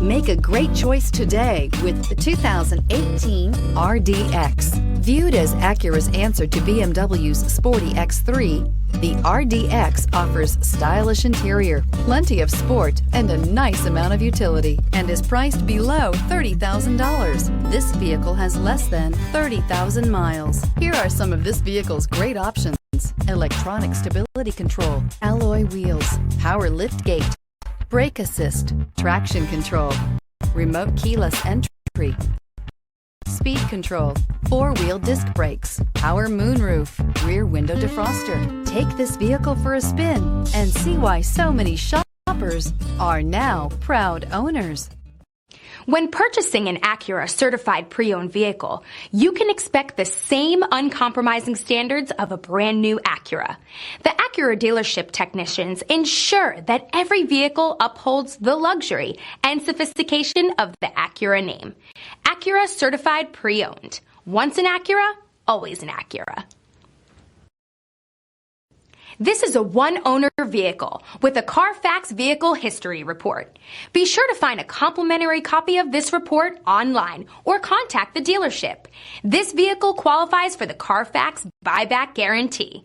Make a great choice today with the 2018 RDX. Viewed as Acura's answer to BMW's sporty X3, the RDX offers stylish interior, plenty of sport, and a nice amount of utility, and is priced below $30,000. This vehicle has less than 30,000 miles. Here are some of this vehicle's great options: electronic stability control, alloy wheels, power lift gate, brake assist, traction control, remote keyless entry, speed control, four-wheel disc brakes, power moonroof, rear window defroster. Take this vehicle for a spin and see why so many shoppers are now proud owners. When purchasing an Acura certified pre-owned vehicle, you can expect the same uncompromising standards of a brand new Acura. The Acura dealership technicians ensure that every vehicle upholds the luxury and sophistication of the Acura name. Acura certified pre-owned. Once an Acura, always an Acura. This is a one-owner vehicle with a Carfax Vehicle History Report. Be sure to find a complimentary copy of this report online or contact the dealership. This vehicle qualifies for the Carfax Buyback Guarantee.